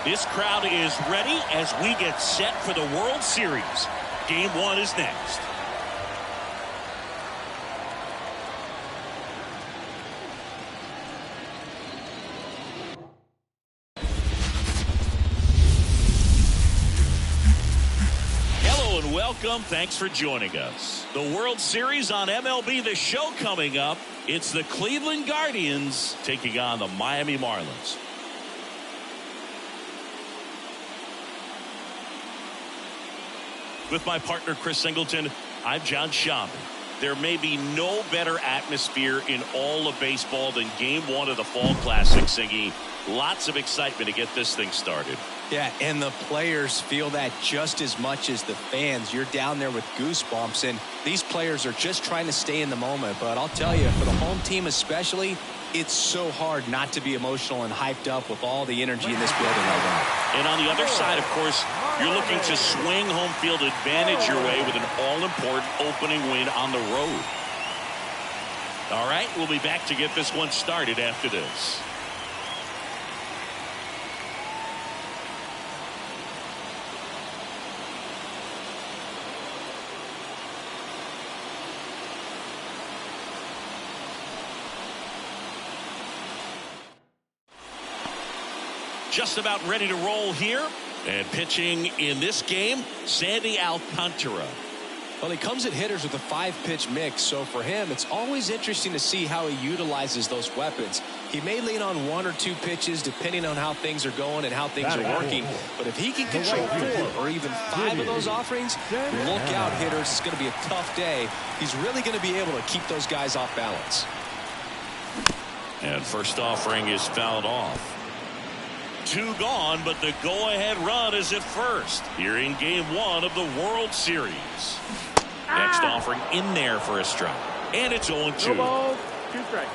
This crowd is ready as we get set for the World Series. Game 1 is next. Hello and welcome. Thanks for joining us. The World Series on MLB The Show coming up. It's the Cleveland Guardians taking on the Miami Marlins. With my partner, Chris Singleton, I'm John Schaub. There may be no better atmosphere in all of baseball than Game 1 of the Fall Classic, Singy. Lots of excitement to get this thing started. Yeah, and the players feel that just as much as the fans. You're down there with goosebumps, and these players are just trying to stay in the moment. But I'll tell you, for the home team especially, it's so hard not to be emotional and hyped up with all the energy in this building right now. And on the other side, of course, you're looking to swing home field advantage your way with an all-important opening win on the road. All right, we'll be back to get this one started after this. Just about ready to roll here. And pitching in this game, Sandy Alcantara. Well, he comes at hitters with a 5-pitch mix, so for him, it's always interesting to see how he utilizes those weapons. He may lean on 1 or 2 pitches depending on how things are going and how things are working. But if he can control 4 or even 5 of those offerings, look out, hitters. It's going to be a tough day. He's really going to be able to keep those guys off balance. And first offering is fouled off. 2 gone, but the go-ahead run is at first here in Game 1 of the World Series. Next offering in there for a strike, and it's 0-2. No balls, 2 strikes.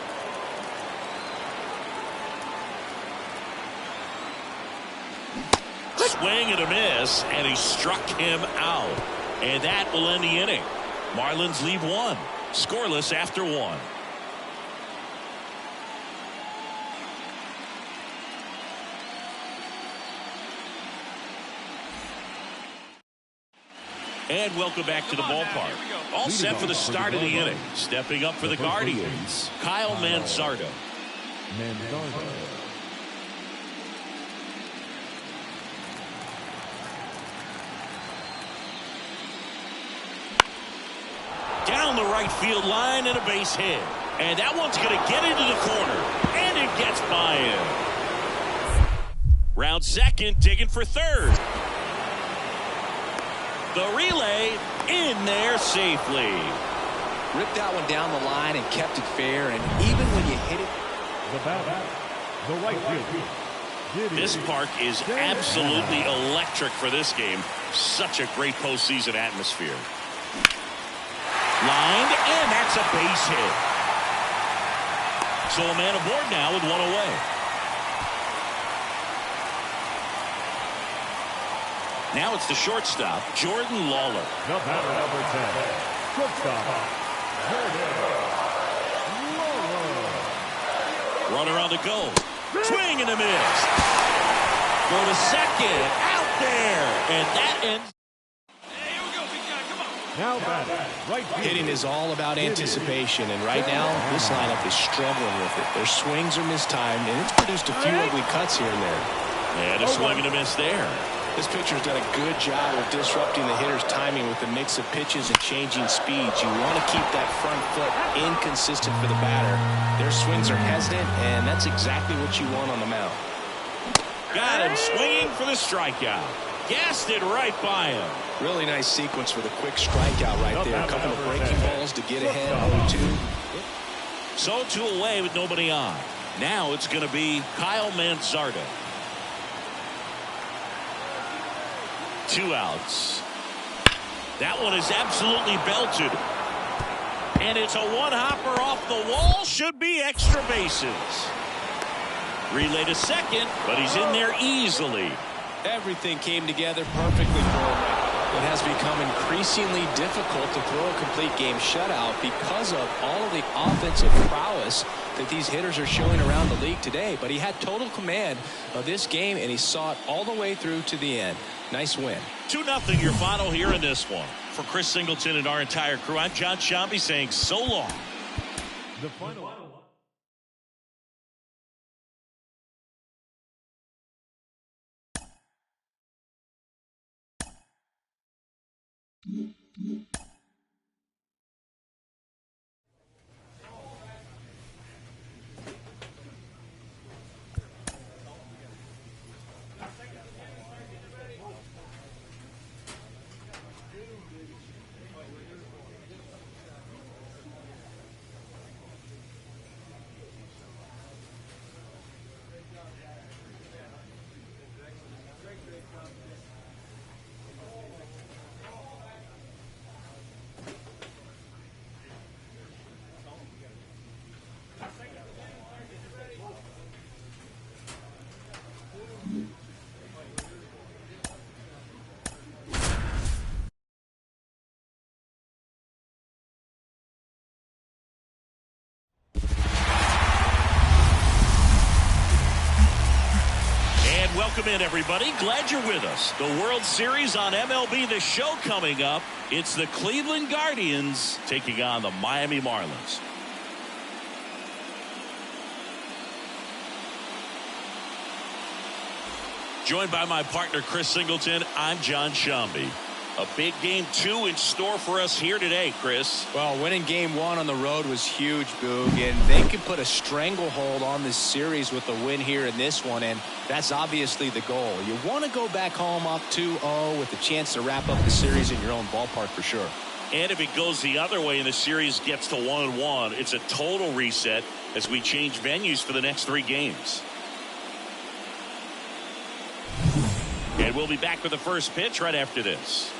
Swing and a miss, and he struck him out, and that will end the inning. Marlins leave 1 scoreless after 1. And welcome back to the ballpark. All set for the start of the inning. Stepping up for the Guardians, Kyle Manzardo. Down the right field line and a base hit. And that one's going to get into the corner. And it gets by him. Round second, digging for third. The relay in there safely. Ripped that one down the line and kept it fair, and even when you hit it. The right field. This park is absolutely electric for this game. Such a great postseason atmosphere. Lined, and that's a base hit. So a man aboard now with 1 away. Now it's the shortstop, Jordan Lawler. The batter, number 10, shortstop, Jordan Lawler. Runner on the go. Swing and a miss. Go to second. Out there. And that ends. Hey, here we go, big guy. Come on. Now batting, right field. Hitting is all about anticipation, and right now, this lineup is struggling with it. Their swings are mistimed, and it's produced a few ugly cuts here and there. And a swing and a miss there. This pitcher's done a good job of disrupting the hitter's timing with the mix of pitches and changing speeds. You want to keep that front foot inconsistent for the batter. Their swings are hesitant, and that's exactly what you want on the mound. Got him swinging for the strikeout. Gassed it right by him. Really nice sequence for the quick strikeout right there. A couple of breaking balls to get ahead, 0-2. So 2 away with nobody on. Now it's going to be Kyle Manzardo. 2 outs. That one is absolutely belted. And it's a one-hopper off the wall. Should be extra bases. Relay to second, but he's in there easily. Everything came together perfectly for him. It has become increasingly difficult to throw a complete game shutout because of all of the offensive prowess that these hitters are showing around the league today. But he had total command of this game, and he saw it all the way through to the end. Nice win. 2-0 your final here in this one. For Chris Singleton and our entire crew, I'm John Shambi saying so long. The final. Welcome in, everybody. Glad you're with us. The World Series on MLB The Show coming up. It's the Cleveland Guardians taking on the Miami Marlins. Joined by my partner, Chris Singleton, I'm John Shambi. A big game 2 in store for us here today, Chris. Well, winning game 1 on the road was huge, Boog, and they can put a stranglehold on this series with a win here in this one, and that's obviously the goal. You want to go back home up 2-0 with a chance to wrap up the series in your own ballpark for sure. And if it goes the other way and the series gets to 1-1, it's a total reset as we change venues for the next 3 games. And we'll be back with the first pitch right after this.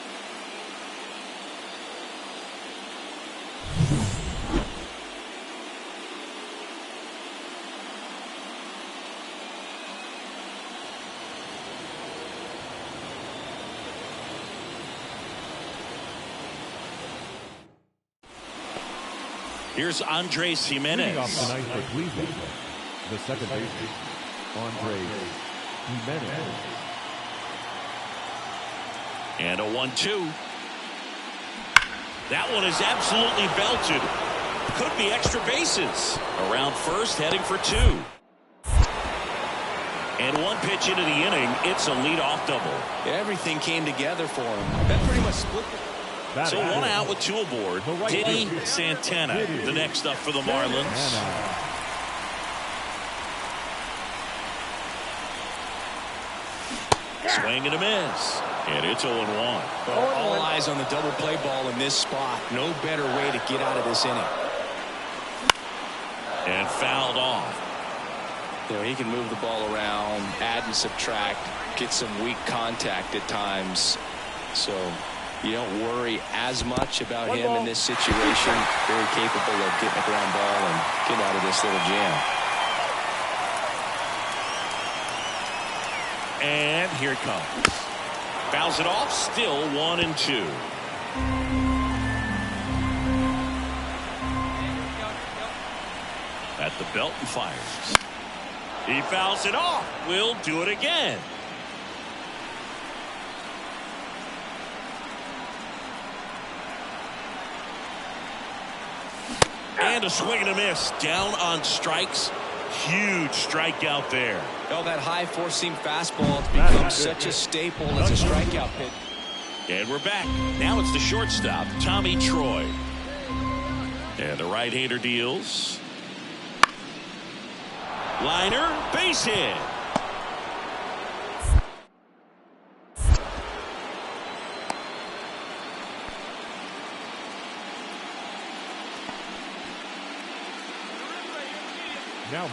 Here's Andres Jimenez. Leading off tonight for Cleveland, the second baseman, Andres Jimenez. And a 1-2. That one is absolutely belted. Could be extra bases. Around first, heading for 2. And 1 pitch into the inning. It's a leadoff double. Everything came together for him. That pretty much split the... So 1 out with 2 aboard. Diddy Santana, the next up for the Marlins. Swing and a miss. And it's 0-1. All eyes on the double play ball in this spot. No better way to get out of this inning. And fouled off. You know, he can move the ball around, add and subtract, get some weak contact at times. So you don't worry as much about him in this situation. Very capable of getting a ground ball and getting out of this little jam. And here it comes. Fouls it off, still 1-2. At the belt and fires. He fouls it off. We'll do it again. And a swing and a miss. Down on strikes. Huge strikeout there. Oh, that high four-seam fastball has become such a staple as a strikeout pitch. And we're back. Now it's the shortstop, Tommy Troy. And the right-hander deals. Liner, base hit.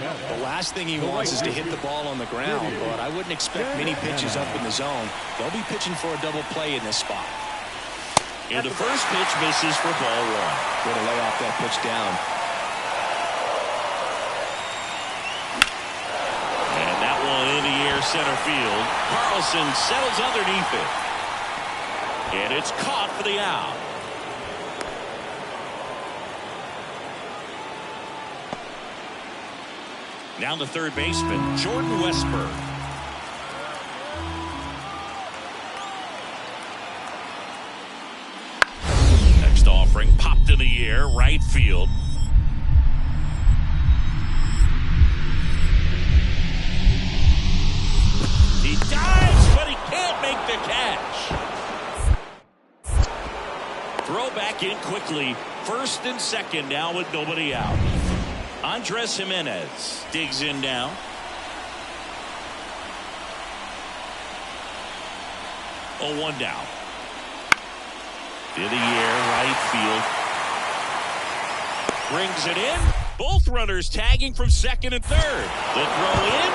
The last thing he wants is to hit the ball on the ground, but I wouldn't expect many pitches up in the zone. They'll be pitching for a double play in this spot. And the first pitch misses for ball 1. Going to lay off that pitch down. And that one in the air center field. Carlson settles underneath it. And it's caught for the out. Now the third baseman, Jordan Westburg. Next offering popped in the air, right field. He dives, but he can't make the catch. Throw back in quickly. First and second now with nobody out. Andres Jimenez digs in now. Oh, 1 down. In the air, right field. Brings it in. Both runners tagging from second and third. The throw in.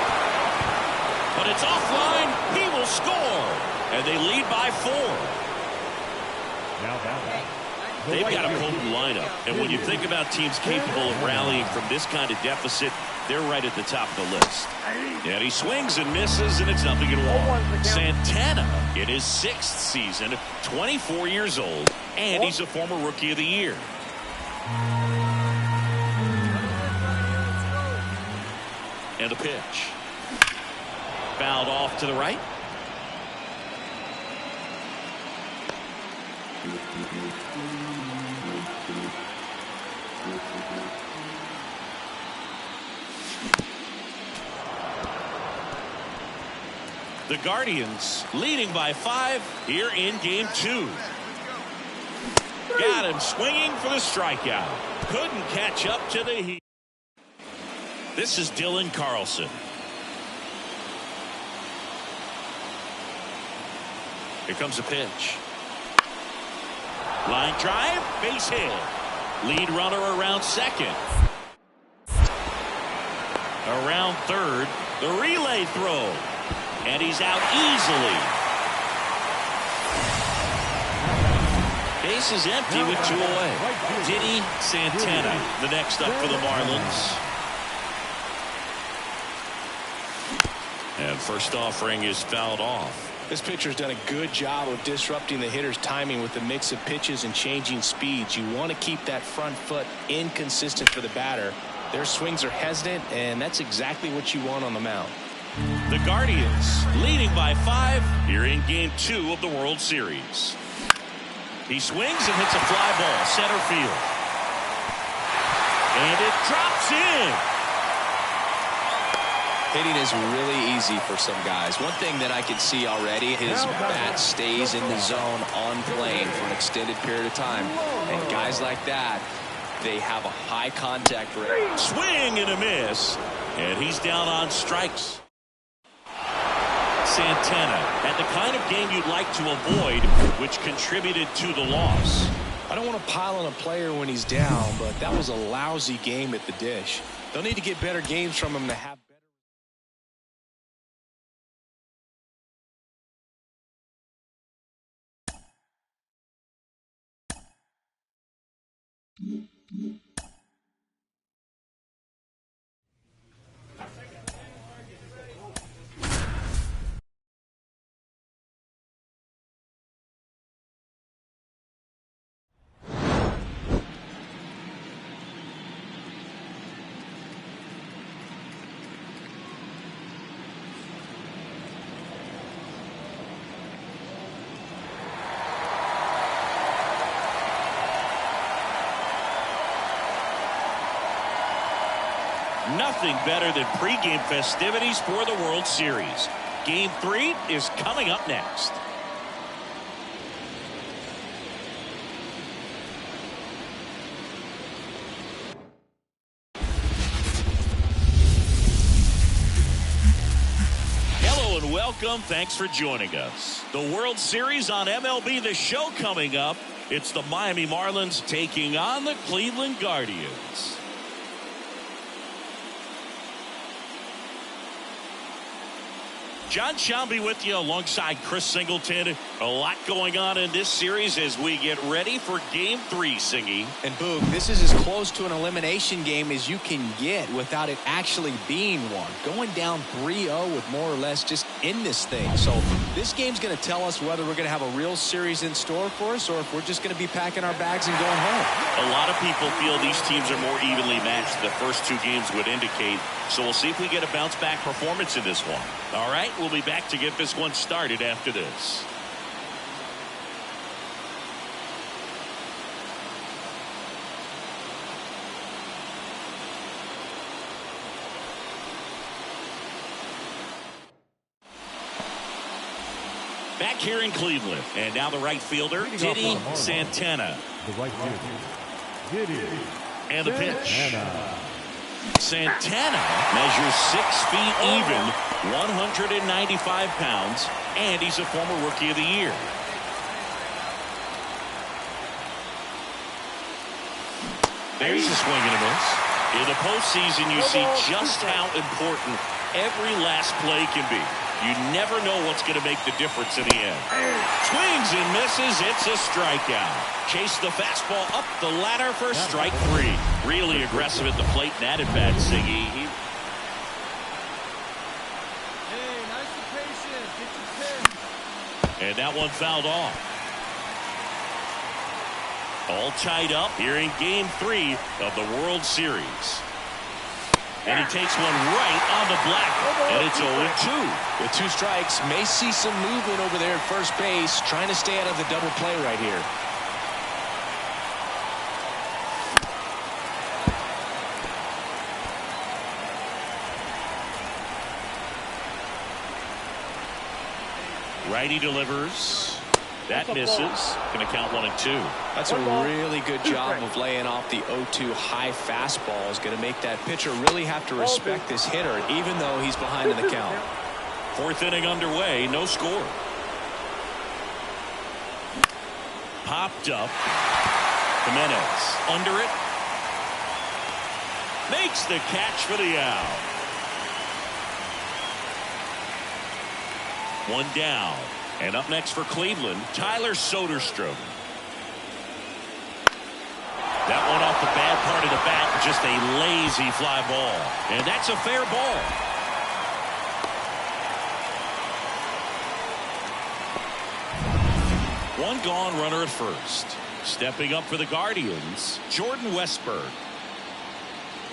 But it's offline. He will score. And they lead by 4. Now back. They've got a potent lineup. And when you think about teams capable of rallying from this kind of deficit, they're right at the top of the list. And he swings and misses, and it's 0-1. Santana in his 6th season, 24 years old, and he's a former Rookie of the Year. And a pitch. Fouled off to the right. The Guardians leading by 5 here in game 2. Got him swinging for the strikeout. Couldn't catch up to the heat. This is Dylan Carlson. Here comes a pitch. Line drive, base hit. Lead runner around second. Around third, the relay throw. And he's out easily. Base is empty with 2 away. Diddy Santana, the next up for the Marlins. And first offering is fouled off. This pitcher's done a good job of disrupting the hitter's timing with a mix of pitches and changing speeds. You want to keep that front foot inconsistent for the batter. Their swings are hesitant, and that's exactly what you want on the mound. The Guardians leading by 5 here in game 2 of the World Series. He swings and hits a fly ball center field. And it drops in. Hitting is really easy for some guys. One thing that I can see already, his bat stays in the zone on plane for an extended period of time. And guys like that, they have a high contact rate. Swing and a miss. And he's down on strikes. Santana had the kind of game you'd like to avoid, which contributed to the loss. I don't want to pile on a player when he's down, but that was a lousy game at the dish. They'll need to get better games from him to have better. Nothing better than pregame festivities for the World Series. Game 3 is coming up next. Hello and welcome. Thanks for joining us. The World Series on MLB The Show coming up. It's the Miami Marlins taking on the Cleveland Guardians. John Shelby with you alongside Chris Singleton. A lot going on in this series as we get ready for Game 3, Singy. And Boog, this is as close to an elimination game as you can get without it actually being one. Going down 3-0 with more or less just in this thing. So this game's going to tell us whether we're going to have a real series in store for us or if we're just going to be packing our bags and going home. A lot of people feel these teams are more evenly matched. The first 2 games would indicate. So we'll see if we get a bounce back performance in this one. All right, we'll be back to get this one started after this. Back here in Cleveland, and now the right fielder, Diddy Santana. The right fielder, Diddy. And the pitch. Santana measures 6 feet even, 195 pounds, and he's a former Rookie of the Year. There's a swing and a miss. In the postseason, you see just how important every last play can be. You never know what's going to make the difference in the end. Swings and misses. It's a strikeout. Chase the fastball up the ladder for strike 3. Really aggressive at the plate and at bat, Siggy. Hey, nice and patient. Get your pin. And that one fouled off. All tied up here in Game 3 of the World Series. And he takes one right on the black. And it's 0-2. With 2 strikes, may see some movement over there at first base, trying to stay out of the double play right here. Righty delivers. That misses. Going to count 1 and 2. That's a really good job of laying off the 0-2 high fastball. Is going to make that pitcher really have to respect this hitter, even though he's behind in the count. 4th inning underway, no score. Popped up. Jimenez under it. Makes the catch for the out. 1 down. And up next for Cleveland, Tyler Soderstrom. That one off the bad part of the bat, just a lazy fly ball. And that's a fair ball. One gone, runner at first. Stepping up for the Guardians, Jordan Westburg.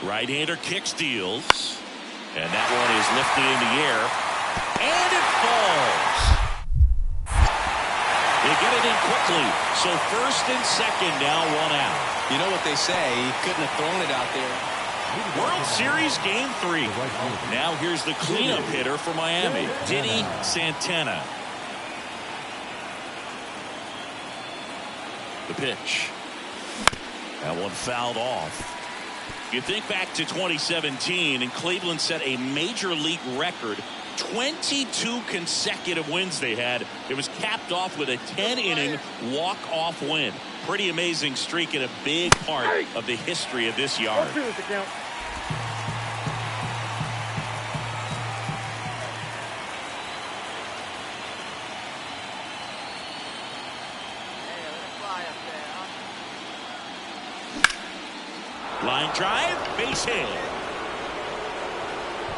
Right-hander kicks, deals. And that one is lifted in the air. And it falls. They get it in quickly. So 1st and 2nd now, 1 out. You know what they say, he couldn't have thrown it out there. World Series Game 3. Now here's the cleanup hitter for Miami, Diddy Santana. The pitch. That one fouled off. You think back to 2017, and Cleveland set a major league record. 22 consecutive wins they had. It was capped off with a 10-inning walk-off win. Pretty amazing streak and a big part of the history of this yard. Line drive, base hit.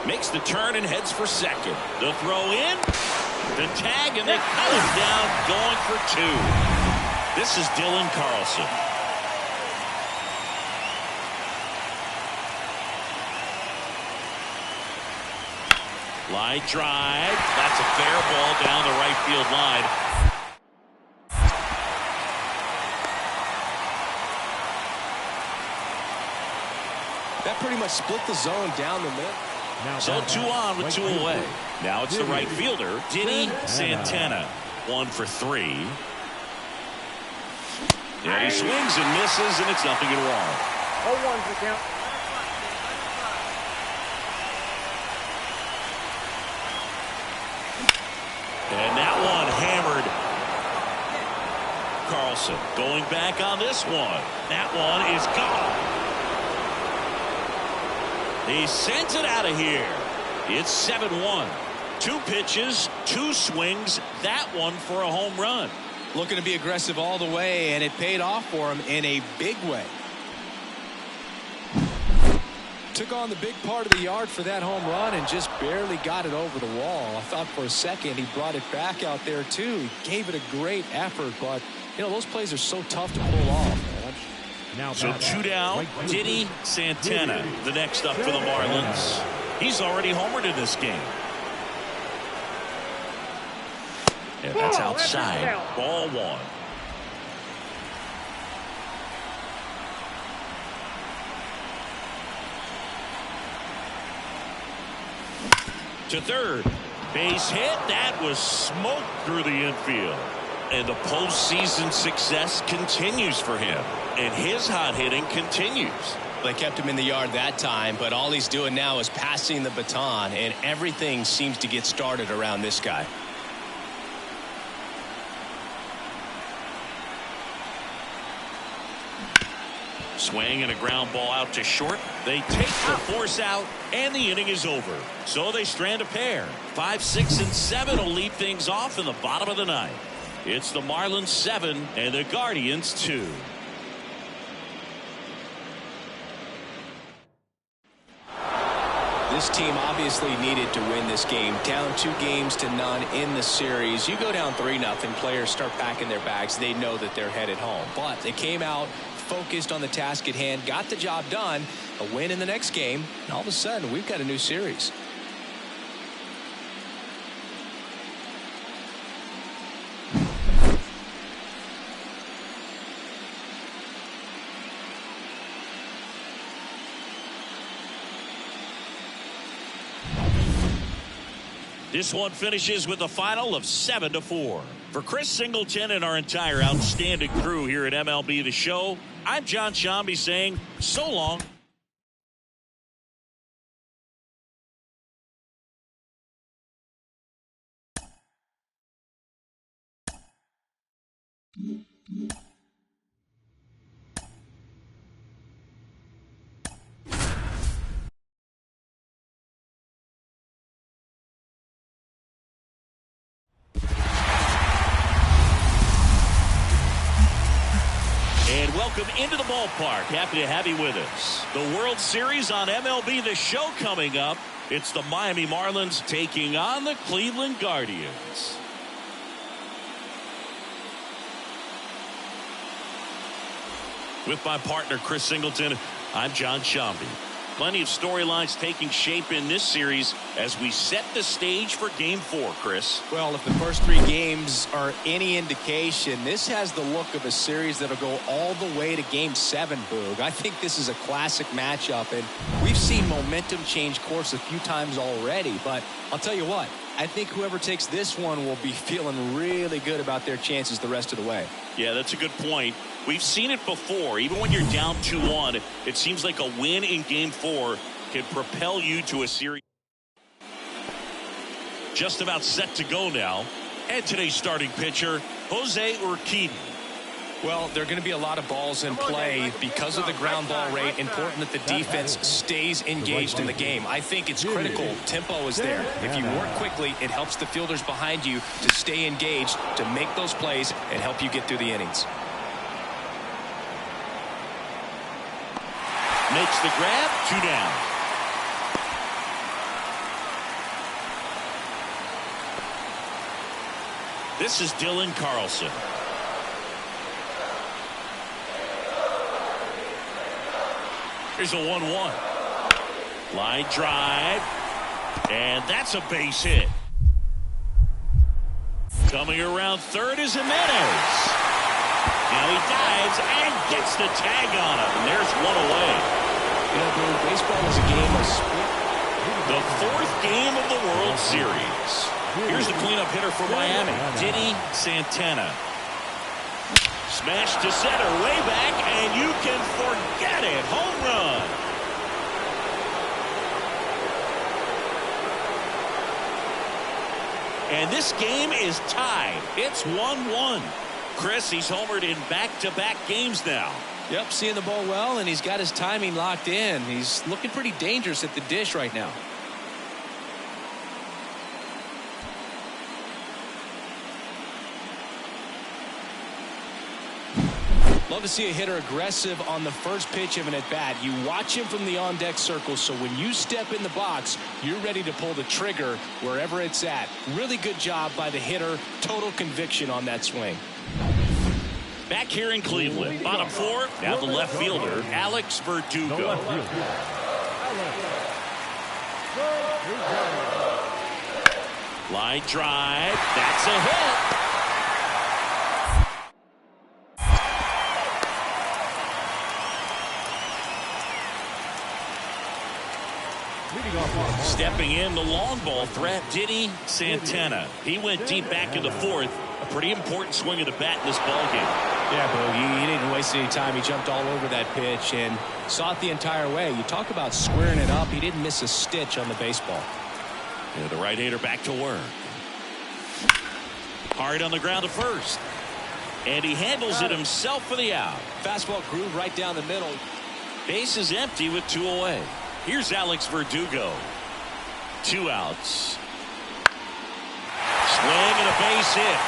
Makes the turn and heads for second. The throw in, the tag, and they cut him down, going for 2. This is Dylan Carlson. Line drive. That's a fair ball down the right field line. That pretty much split the zone down the middle. So 2 on with 2 away. Now it's the right fielder, Diddy Santana. 1 for 3. And he swings and misses, and it's nothing at all. 0-1's the count. And that one hammered. Carlson going back on this one. That one is gone. He sends it out of here. It's 7-1. 2 pitches, 2 swings, that one for a home run. Looking to be aggressive all the way, and it paid off for him in a big way. Took on the big part of the yard for that home run and just barely got it over the wall. I thought for a second he brought it back out there too. He gave it a great effort, but you know those plays are so tough to pull off, man. Now so 2 down, Diddy Santana, the next up for the Marlins. He's already homered in this game. And that's outside. Ball 1. To third. Base hit. That was smoked through the infield. And the postseason success continues for him. And his hot hitting continues. They kept him in the yard that time, but all he's doing now is passing the baton, and everything seems to get started around this guy. Swing and a ground ball out to short. They take the force out, and the inning is over. So they strand a pair. 5, 6, and 7 will lead things off in the bottom of the 9th. It's the Marlins 7 and the Guardians 2. This team obviously needed to win this game. Down 2-0 in the series. You go down 3-0, players start packing their bags. They know that they're headed home. But they came out focused on the task at hand, got the job done, a win in the next game, and all of a sudden we've got a new series. This one finishes with a final of 7-4. For Chris Singleton and our entire outstanding crew here at MLB The Show, I'm John Shambi saying so long. Welcome into the ballpark. Happy to have you with us. The World Series on MLB The Show coming up. It's the Miami Marlins taking on the Cleveland Guardians. With my partner, Chris Singleton, I'm John Shambi. Plenty of storylines taking shape in this series as we set the stage for Game 4, Chris. Well, if the first 3 games are any indication, this has the look of a series that'll go all the way to Game 7, Boog. I think this is a classic matchup, and we've seen momentum change course a few times already, but I'll tell you what, I think whoever takes this one will be feeling really good about their chances the rest of the way. Yeah, that's a good point. We've seen it before. Even when you're down 2-1, it seems like a win in Game 4 can propel you to a series. Just about set to go now. And today's starting pitcher, Jose Urquidy. Well, there are going to be a lot of balls in play because of the ground ball rate. Important that the defense stays engaged in the game. I think it's critical. Tempo is there. If you work quickly, it helps the fielders behind you to stay engaged, to make those plays, and help you get through the innings. Makes the grab, 2 down. This is Dylan Carlson. Here's a 1-1. Line drive. And that's a base hit. Coming around third is Jimenez. Now he dives and gets the tag on him. And there's one away. You know, baseball is a game of split. The 4th game of the World Series. Here's the cleanup hitter for Miami, Diddy Santana. Smash to center, way back, and you can forget it. Home run. And this game is tied. It's 1-1. Chris, he's homered in back-to-back games now. Yep, seeing the ball well, and he's got his timing locked in. He's looking pretty dangerous at the dish right now. Love to see a hitter aggressive on the first pitch of an at-bat. You watch him from the on-deck circle, so when you step in the box, you're ready to pull the trigger wherever it's at. Really good job by the hitter. Total conviction on that swing. Back here in Cleveland, bottom four, now the left fielder, Alex Verdugo. Line drive, that's a hit. Stepping in, the long ball threat, Diddy Santana. He went deep back in the fourth. A pretty important swing of the bat in this ball game. Yeah, Bo, he didn't waste any time. He jumped all over that pitch and saw it the entire way. You talk about squaring it up. He didn't miss a stitch on the baseball. Yeah, the right-hander back to work. Hard on the ground to first. And he handles it himself for the out. Fastball groove right down the middle. Base is empty with 2 away. Here's Alex Verdugo. 2 outs. Swing and a base hit.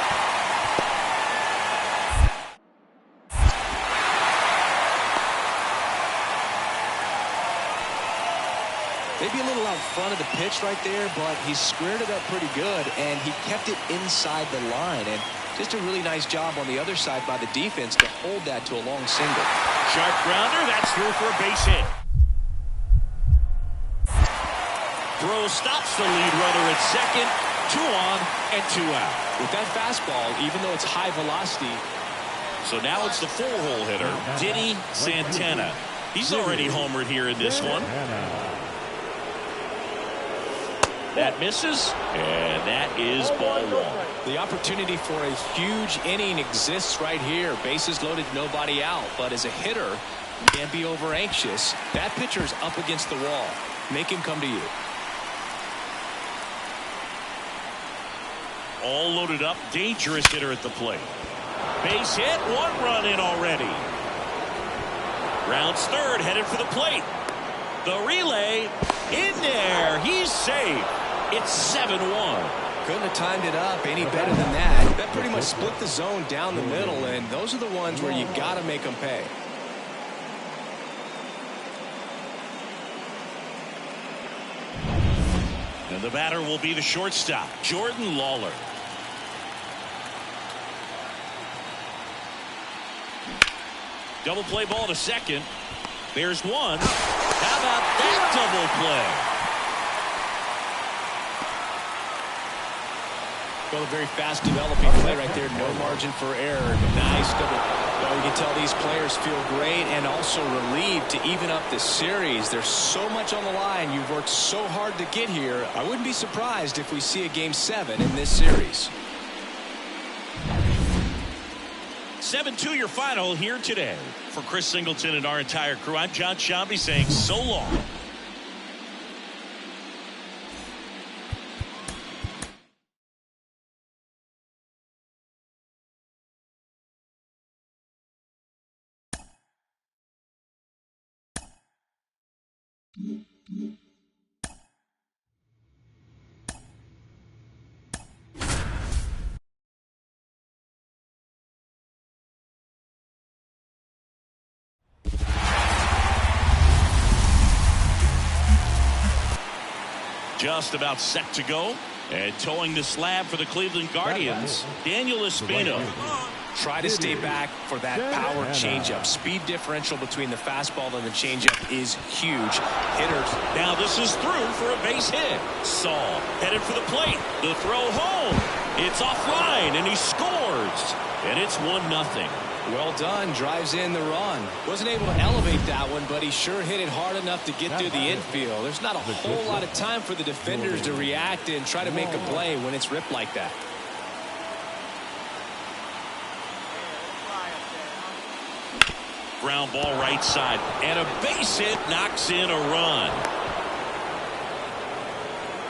Maybe a little out front of the pitch right there, but he squared it up pretty good, and he kept it inside the line. And just a really nice job on the other side by the defense to hold that to a long single. Sharp grounder, that's through for a base hit. Throw stops the lead runner at second. 2 on and 2 out. With that fastball, even though it's high velocity. So now it's the 4-hole hitter, Diddy Santana. He's already homered here in this one. That misses, and that is ball 1. The opportunity for a huge inning exists right here. Bases loaded, nobody out. But as a hitter, you can't be over anxious. That pitcher's up against the wall. Make him come to you. All loaded up, dangerous hitter at the plate. Base hit, 1 run in already. Rounds third, headed for the plate. The relay, in there, he's safe. It's 7-1. Couldn't have timed it up any better than that. That pretty much split the zone down the middle, and those are the ones where you got to make them pay. And the batter will be the shortstop, Jordan Lawler. Double play ball to second. There's one. How about that double play? Well, a very fast developing play right there. No margin for error. Nice double. Well, you can tell these players feel great and also relieved to even up this series. There's so much on the line. You've worked so hard to get here. I wouldn't be surprised if we see a Game 7 in this series. 7-2 your final here today. For Chris Singleton and our entire crew, I'm John Shambi saying so long. Just about set to go, and towing the slab for the Cleveland Guardians, Daniel Espino. Try to stay back for that power changeup. Speed differential between the fastball and the changeup is huge. Hitters. Now this is through for a base hit. Saul headed for the plate. The throw home. It's offline, and he scores. And it's 1-0. Well done. Drives in the run. Wasn't able to elevate that one, but he sure hit it hard enough to get through the infield. There's not a whole lot of time for the defenders to react and try to make a play when it's ripped like that. Ground ball right side, and a base hit knocks in a run.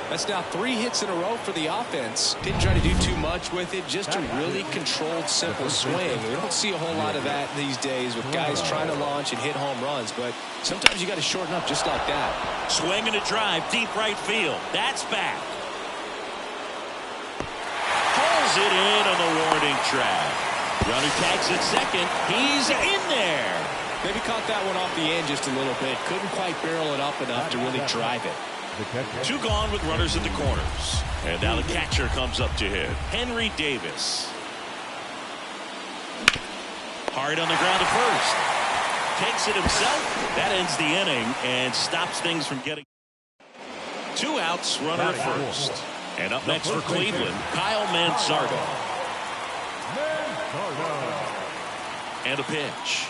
That's now 3 hits in a row for the offense. Didn't try to do too much with it, just a really controlled, simple swing. We don't see a whole lot of that these days with guys trying to launch and hit home runs, but sometimes you got to shorten up just like that. Swing and a drive, deep right field. That's back. Pulls it in on the warning track. Runner tags at second. He's in there. Maybe caught that one off the end just a little bit. Couldn't quite barrel it up enough to really drive it. Two gone with runners at the corners. And now the catcher comes up to hit. Henry Davis. Hard on the ground at first. Takes it himself. That ends the inning and stops things from getting. Two outs, runner at first. And up next for Cleveland, Kyle Manzardo. And a pitch.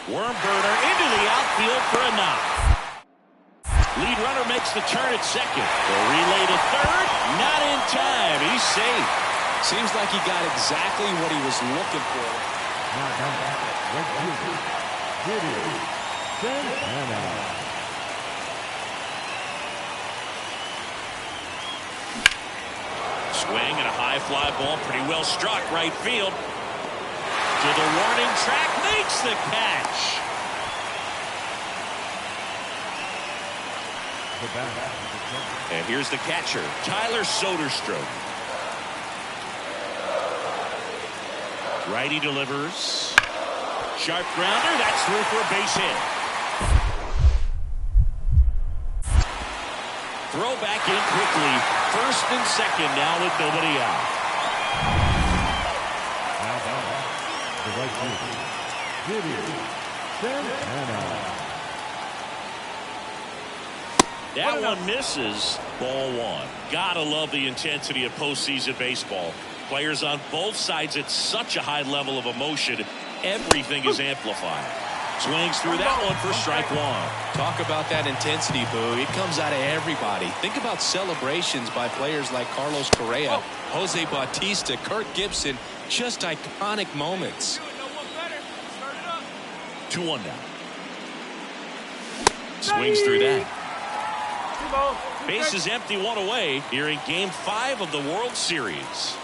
Worm burner into the outfield for a knock. Lead runner makes the turn at second. The relay to third. Not in time. He's safe. Seems like he got exactly what he was looking for. Swing and a high fly ball. Pretty well struck right field. To the warning track. Makes the catch. And here's the catcher, Tyler Soderstrom. Righty delivers. Sharp grounder. That's through for a base hit. Throw back in quickly. First and second now with nobody out. That one misses. Ball one. Gotta love the intensity of postseason baseball. Players on both sides at such a high level of emotion. Everything is amplified. Swings through that one for strike one. Talk about that intensity, Boo. It comes out of everybody. Think about celebrations by players like Carlos Correa, Jose Bautista, Kirk Gibson. Just iconic moments. 2-1 now. Swings through that. Base is empty, one away here in Game 5 of the World Series.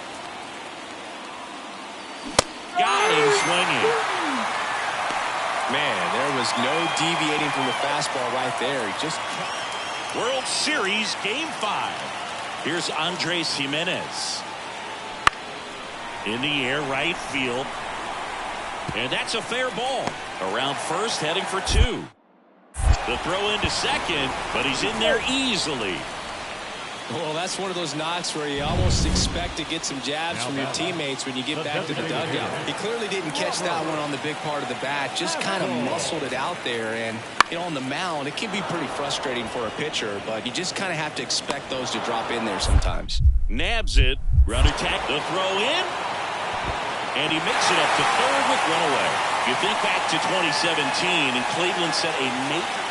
Got him swinging. Man, there was no deviating from the fastball right there. He just World Series Game 5. Here's Andres Jimenez. In the air, right field. And that's a fair ball. Around first, heading for two. The throw into second, but he's in there easily. Well, that's one of those knocks where you almost expect to get some jabs from your teammates when you get back to the dugout. He clearly didn't catch that one on the big part of the bat, just kind of muscled it out there. And, you know, on the mound, it can be pretty frustrating for a pitcher, but you just kind of have to expect those to drop in there sometimes. Nabs it. Runner tack, the throw in. And he makes it up to third with one away. You think back to 2017, and Cleveland set a major.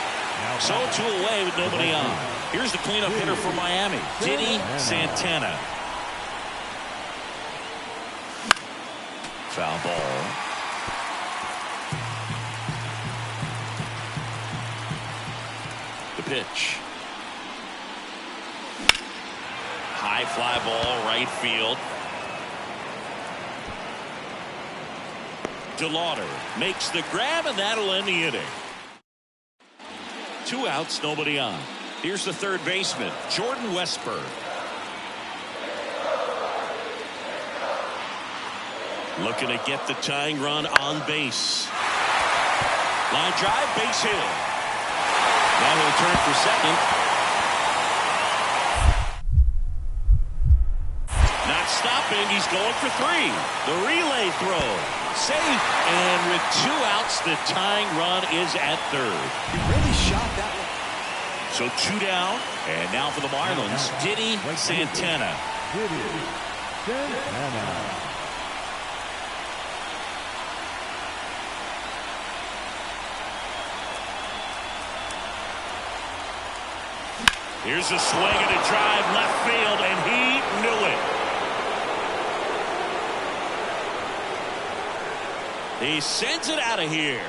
So two away with nobody on. Here's the cleanup hitter for Miami, Diddy Santana. Foul ball. The pitch. High fly ball, right field. DeLauder makes the grab, and that'll end the inning. Two outs, nobody on. Here's the third baseman, Jordan Westburg. Looking to get the tying run on base. Line drive, base hit. Now he'll turn for second. Not stopping, he's going for three. The relay throw. Safe, and with two outs, the tying run is at third. He really shot that one. So two down, and now for the Marlins, Diddy Santana. Here's a swing and a drive left field, and he knew it. He sends it out of here.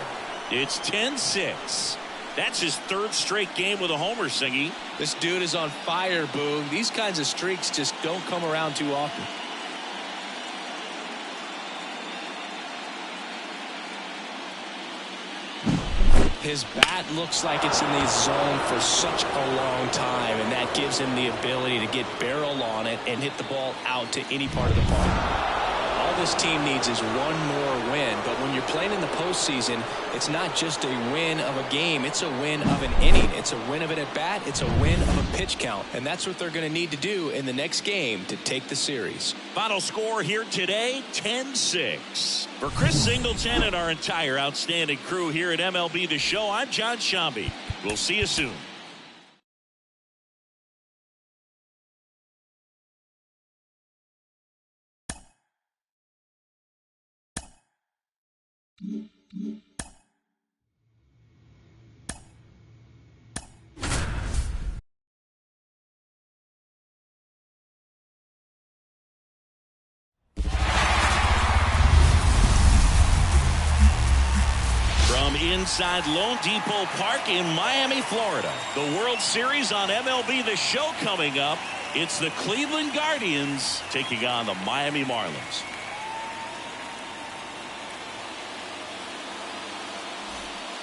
It's 10-6. That's his third straight game with a homer, Singy. This dude is on fire, Boo. These kinds of streaks just don't come around too often. His bat looks like it's in the zone for such a long time, and that gives him the ability to get barrel on it and hit the ball out to any part of the park. All this team needs is one more win. But when you're playing in the postseason, it's not just a win of a game. It's a win of an inning. It's a win of an at-bat. It's a win of a pitch count. And that's what they're going to need to do in the next game to take the series. Final score here today, 10-6. For Chris Singleton and our entire outstanding crew here at MLB The Show, I'm John Shambi. We'll see you soon. From inside Lone Depot Park in Miami, Florida, the World Series on MLB The Show coming up. It's the Cleveland Guardians taking on the Miami Marlins.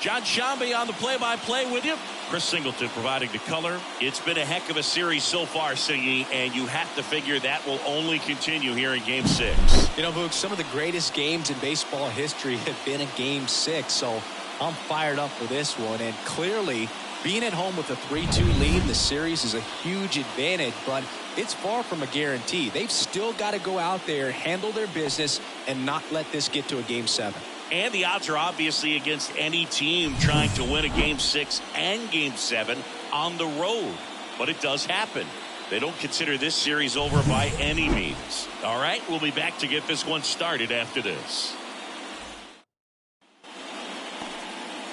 John Shambi on the play-by-play with you. Chris Singleton providing the color. It's been a heck of a series so far, Singy, and you have to figure that will only continue here in Game 6. You know, Boog, some of the greatest games in baseball history have been a Game 6, so I'm fired up for this one. And clearly, being at home with a 3-2 lead in the series is a huge advantage, but it's far from a guarantee. They've still got to go out there, handle their business, and not let this get to a Game 7. And the odds are obviously against any team trying to win a Game 6 and Game 7 on the road. But it does happen. They don't consider this series over by any means. All right, we'll be back to get this one started after this.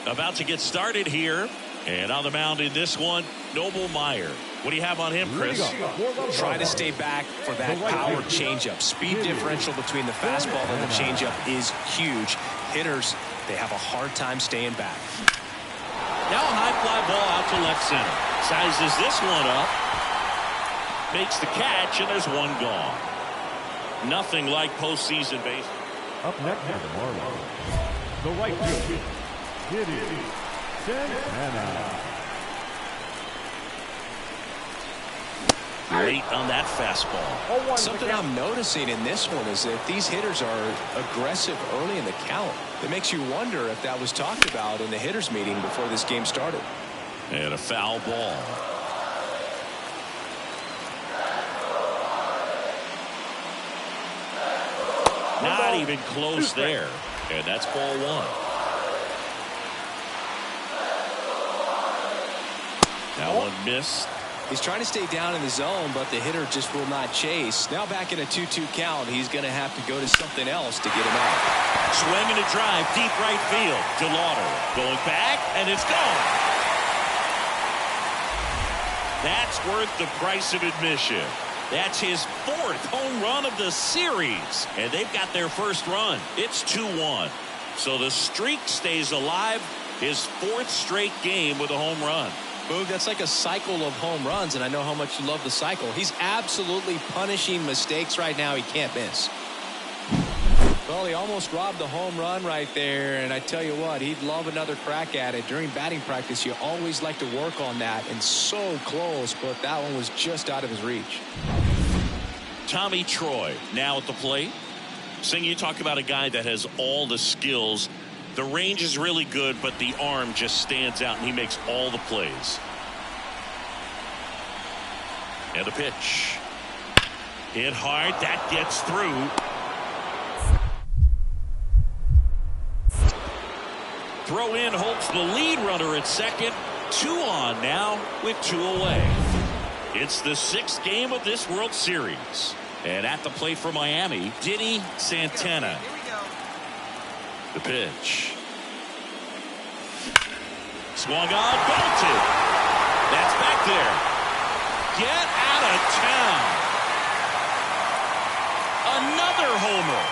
About to get started here. And on the mound in this one, Noble Meyer. What do you have on him, Chris? Try to stay back for that power changeup. Speed differential between the fastball and the changeup is huge. Hitters, they have a hard time staying back. Now a high fly ball out to left center. Sizes this one up. Makes the catch, and there's one gone. Nothing like postseason baseball. Up next for the Marlins, the right fielder, it is Santana. Late on that fastball. Something I'm noticing in this one is that these hitters are aggressive early in the count. It makes you wonder if that was talked about in the hitters meeting before this game started. And a foul ball. Not even close there. And that's ball one. That one missed. He's trying to stay down in the zone, but the hitter just will not chase. Now back in a 2-2 count, he's going to have to go to something else to get him out. Swinging a drive, deep right field. DeLauder going back, and it's gone. That's worth the price of admission. That's his fourth home run of the series, and they've got their first run. It's 2-1. So the streak stays alive. His fourth straight game with a home run. Boog, that's like a cycle of home runs, and I know how much you love the cycle. He's absolutely punishing mistakes right now he can't miss. Well, he almost robbed the home run right there, and I tell you what, he'd love another crack at it. During batting practice, you always like to work on that, and so close, but that one was just out of his reach. Tommy Troy now at the plate. Sing, you talk about a guy that has all the skills. The range is really good, but the arm just stands out, and he makes all the plays. And the pitch. Hit hard. That gets through. Throw in holds the lead runner at second. 2 on now with 2 away. It's the 6th game of this World Series. And at the plate for Miami, Diddy Santana. The pitch. Swung on, bolted. That's back there. Get out of town. Another homer.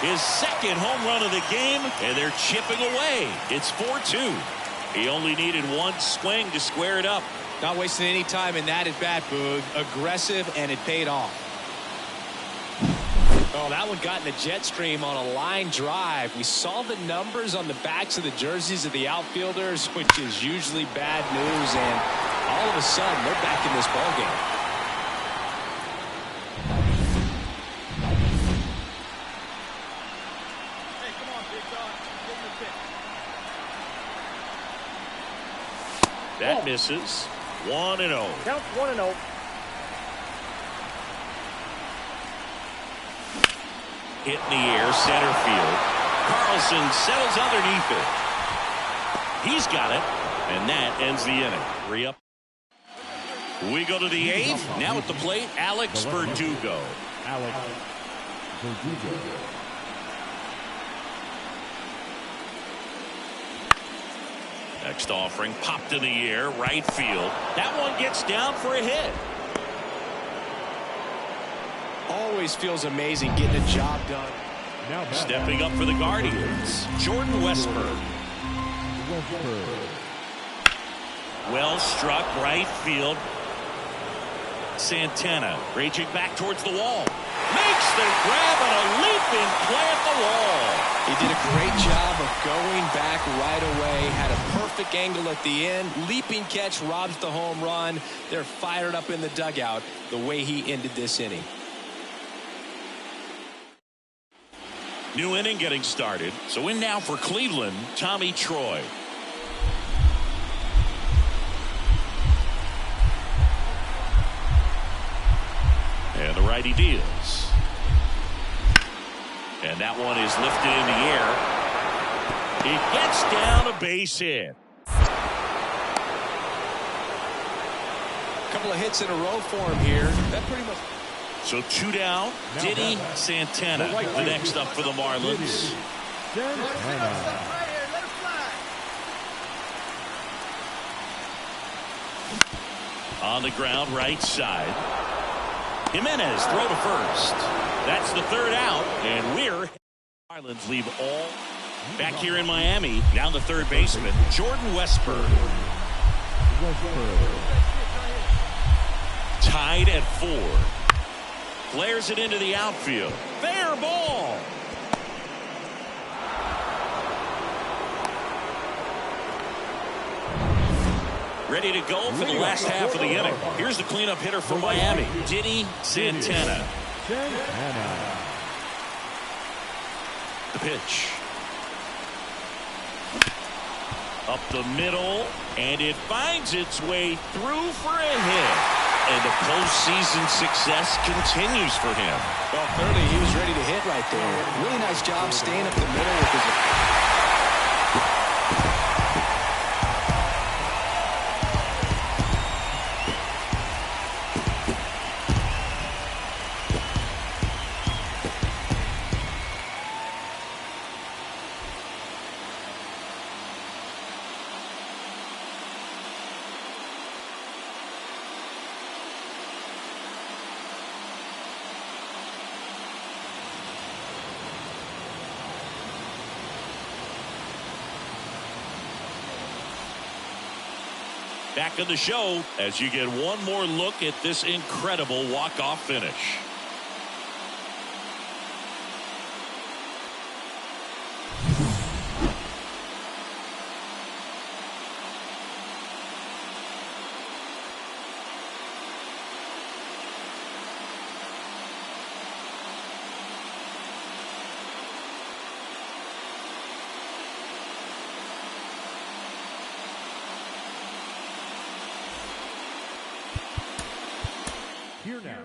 His second home run of the game, and they're chipping away. It's 4-2. He only needed one swing to square it up. Not wasting any time in that at bat, Boog. Aggressive, and it paid off. Oh, that one got in the jet stream on a line drive. We saw the numbers on the backs of the jerseys of the outfielders, which is usually bad news, and all of a sudden they're back in this ballgame. That misses. 1-0. Count 1-0. Hit in the air, center field. Carlson settles underneath it. He's got it, and that ends the inning. 3 up. We go to the 8th. Now at the plate, Alex Verdugo. Alex Verdugo. Next offering popped in the air, right field. That one gets down for a hit. Always feels amazing getting a job done. Stepping up for the Guardians, Jordan Westburg. Well struck, right field. Santana raging back towards the wall. Makes the grab and a leaping play at the wall. He did a great job of going back right away. Had a perfect angle at the end. Leaping catch robs the home run. They're fired up in the dugout the way he ended this inning. New inning getting started. So in now for Cleveland, Tommy Troy. And the righty deals. And that one is lifted in the air. It gets down a base hit. A couple of hits in a row for him here. That pretty much. So 2 down. Diddy Santana, the next up for the Marlins. On the ground, right side. Jimenez throw to first. That's the 3rd out, and we're Marlins leave all back here in Miami. Now the 3rd baseman, Jordan Westburg. Tied at 4. Flares it into the outfield. Fair ball. Ready to go for the last half of the inning. Here's the cleanup hitter for Miami, Diddy Santana. The pitch. Up the middle, and it finds its way through for a hit. And the postseason success continues for him. Well, clearly he was ready to hit right there. Really nice job staying up the middle with his. Back on the show as you get one more look at this incredible walk-off finish. Here now.